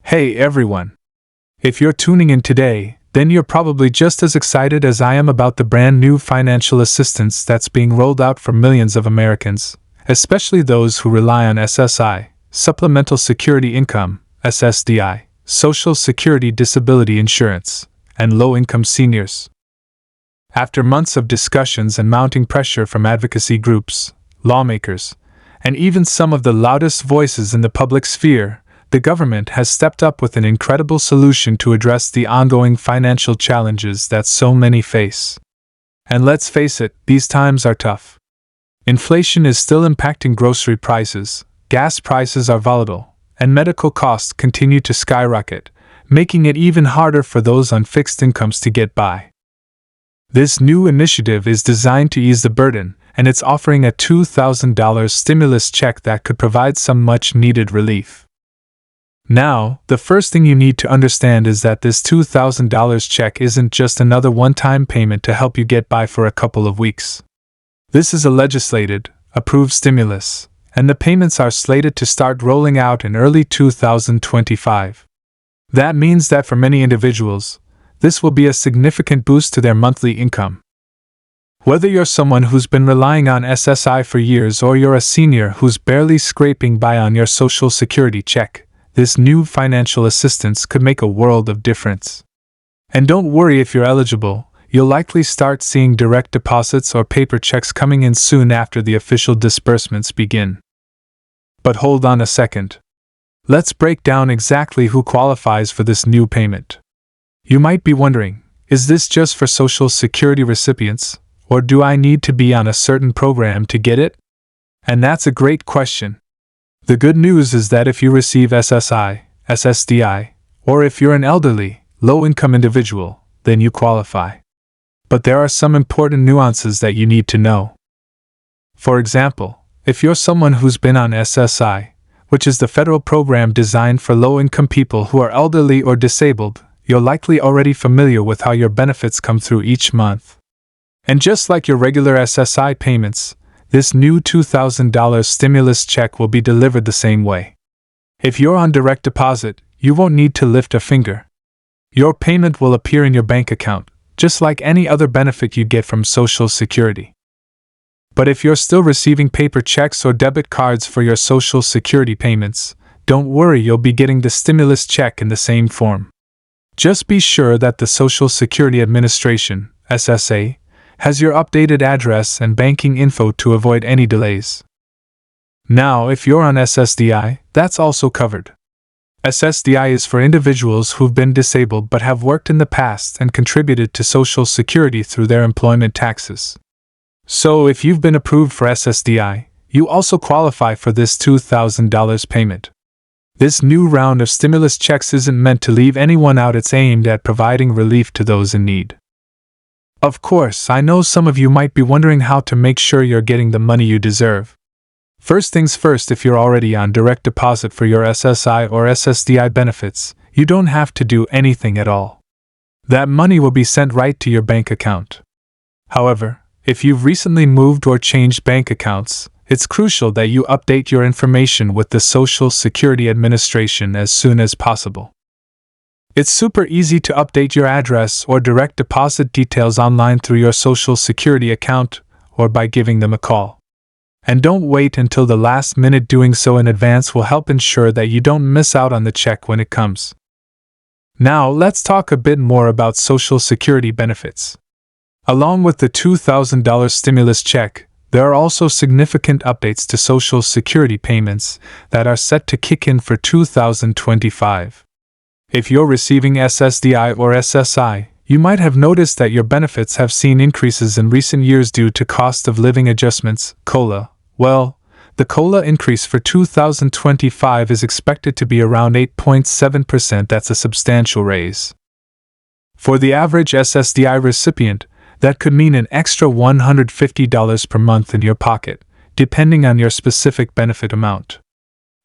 Hey everyone! If you're tuning in today, then you're probably just as excited as I am about the brand new financial assistance that's being rolled out for millions of Americans, especially those who rely on SSI, Supplemental Security Income, SSDI, Social Security Disability Insurance, and low-income seniors. After months of discussions and mounting pressure from advocacy groups, lawmakers, and even some of the loudest voices in the public sphere, the government has stepped up with an incredible solution to address the ongoing financial challenges that so many face. And let's face it, these times are tough. Inflation is still impacting grocery prices, gas prices are volatile, and medical costs continue to skyrocket, making it even harder for those on fixed incomes to get by. This new initiative is designed to ease the burden, and it's offering a $2,000 stimulus check that could provide some much-needed relief. Now, the first thing you need to understand is that this $2,000 check isn't just another one-time payment to help you get by for a couple of weeks. This is a legislated, approved stimulus, and the payments are slated to start rolling out in early 2025. That means that for many individuals, this will be a significant boost to their monthly income. Whether you're someone who's been relying on SSI for years or you're a senior who's barely scraping by on your Social Security check, this new financial assistance could make a world of difference. And don't worry if you're eligible, you'll likely start seeing direct deposits or paper checks coming in soon after the official disbursements begin. But hold on a second. Let's break down exactly who qualifies for this new payment. You might be wondering, is this just for Social Security recipients, or do I need to be on a certain program to get it? And that's a great question. The good news is that if you receive SSI, SSDI, or if you're an elderly, low-income individual, then you qualify. But there are some important nuances that you need to know. For example, if you're someone who's been on SSI, which is the federal program designed for low-income people who are elderly or disabled, you're likely already familiar with how your benefits come through each month. And just like your regular SSI payments, this new $2,000 stimulus check will be delivered the same way. If you're on direct deposit, you won't need to lift a finger. Your payment will appear in your bank account, just like any other benefit you get from Social Security. But if you're still receiving paper checks or debit cards for your Social Security payments, don't worry, you'll be getting the stimulus check in the same form. Just be sure that the Social Security Administration, SSA, has your updated address and banking info to avoid any delays. Now, if you're on SSDI, that's also covered. SSDI is for individuals who've been disabled but have worked in the past and contributed to Social Security through their employment taxes. So, if you've been approved for SSDI, you also qualify for this $2,000 payment. This new round of stimulus checks isn't meant to leave anyone out, it's aimed at providing relief to those in need. Of course, I know some of you might be wondering how to make sure you're getting the money you deserve. First things first, if you're already on direct deposit for your SSI or SSDI benefits, you don't have to do anything at all. That money will be sent right to your bank account. However, if you've recently moved or changed bank accounts, it's crucial that you update your information with the Social Security Administration as soon as possible. It's super easy to update your address or direct deposit details online through your Social Security account or by giving them a call. And don't wait until the last minute, doing so in advance will help ensure that you don't miss out on the check when it comes. Now, let's talk a bit more about Social Security benefits. Along with the $2,000 stimulus check, there are also significant updates to Social Security payments that are set to kick in for 2025. If you're receiving SSDI or SSI, you might have noticed that your benefits have seen increases in recent years due to cost of living adjustments, COLA. Well, the COLA increase for 2025 is expected to be around 8.7%. That's a substantial raise. For the average SSDI recipient, that could mean an extra $150 per month in your pocket, depending on your specific benefit amount.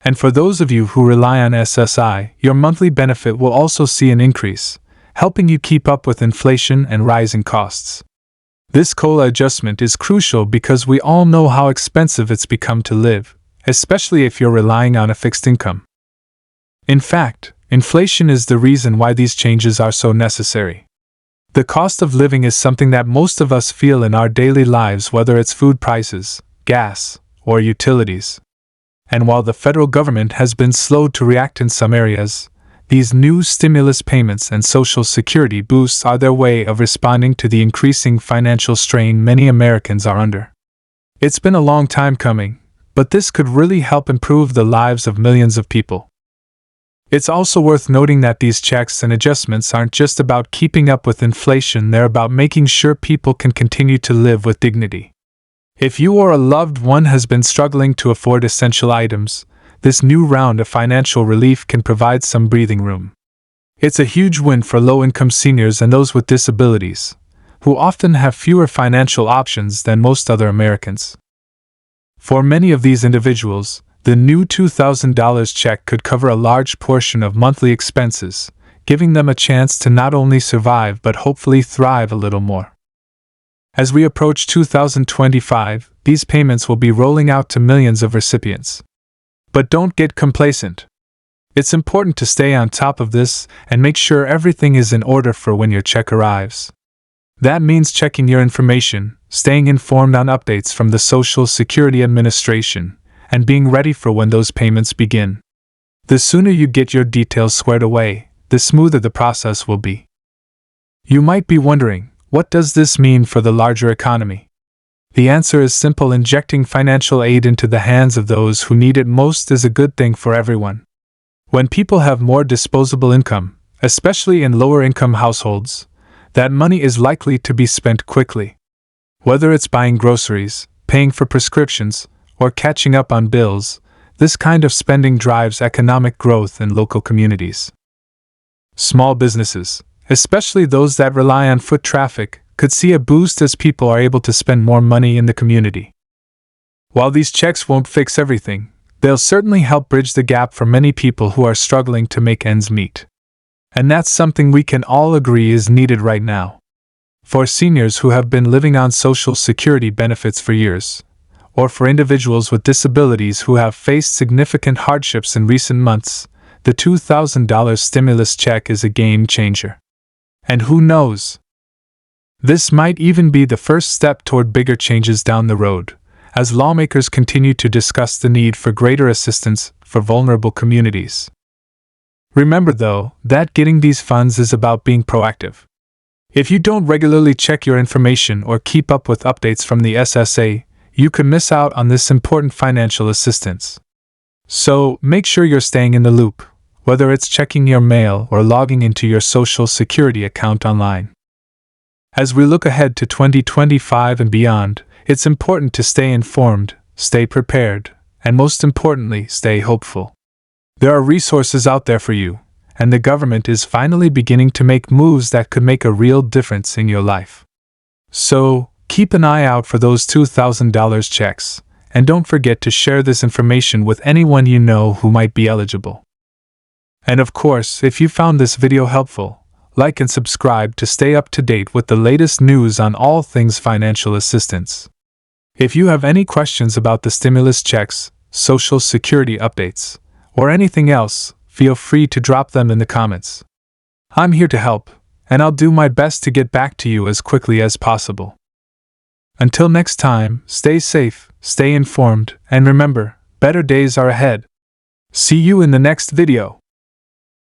And for those of you who rely on SSI, your monthly benefit will also see an increase, helping you keep up with inflation and rising costs. This COLA adjustment is crucial because we all know how expensive it's become to live, especially if you're relying on a fixed income. In fact, inflation is the reason why these changes are so necessary. The cost of living is something that most of us feel in our daily lives, whether it's food prices, gas, or utilities. And while the federal government has been slow to react in some areas, these new stimulus payments and Social Security boosts are their way of responding to the increasing financial strain many Americans are under. It's been a long time coming, but this could really help improve the lives of millions of people. It's also worth noting that these checks and adjustments aren't just about keeping up with inflation, they're about making sure people can continue to live with dignity. If you or a loved one has been struggling to afford essential items, this new round of financial relief can provide some breathing room. It's a huge win for low-income seniors and those with disabilities, who often have fewer financial options than most other Americans. For many of these individuals, the new $2,000 check could cover a large portion of monthly expenses, giving them a chance to not only survive but hopefully thrive a little more. As we approach 2025, these payments will be rolling out to millions of recipients. But don't get complacent. It's important to stay on top of this and make sure everything is in order for when your check arrives. That means checking your information, staying informed on updates from the Social Security Administration, and being ready for when those payments begin. The sooner you get your details squared away, the smoother the process will be. You might be wondering, what does this mean for the larger economy? The answer is simple: injecting financial aid into the hands of those who need it most is a good thing for everyone. When people have more disposable income, especially in lower-income households, that money is likely to be spent quickly. Whether it's buying groceries, paying for prescriptions, or catching up on bills, this kind of spending drives economic growth in local communities. Small businesses, especially those that rely on foot traffic, could see a boost as people are able to spend more money in the community. While these checks won't fix everything, they'll certainly help bridge the gap for many people who are struggling to make ends meet. And that's something we can all agree is needed right now. For seniors who have been living on Social Security benefits for years, or for individuals with disabilities who have faced significant hardships in recent months, the $2,000 stimulus check is a game changer. And who knows? This might even be the first step toward bigger changes down the road, as lawmakers continue to discuss the need for greater assistance for vulnerable communities. Remember, though, that getting these funds is about being proactive. If you don't regularly check your information or keep up with updates from the SSA, you could miss out on this important financial assistance. So, make sure you're staying in the loop, whether it's checking your mail or logging into your Social Security account online. As we look ahead to 2025 and beyond, it's important to stay informed, stay prepared, and most importantly, stay hopeful. There are resources out there for you, and the government is finally beginning to make moves that could make a real difference in your life. So, keep an eye out for those $2,000 checks, and don't forget to share this information with anyone you know who might be eligible. And of course, if you found this video helpful, like and subscribe to stay up to date with the latest news on all things financial assistance. If you have any questions about the stimulus checks, Social Security updates, or anything else, feel free to drop them in the comments. I'm here to help, and I'll do my best to get back to you as quickly as possible. Until next time, stay safe, stay informed, and remember, better days are ahead. See you in the next video.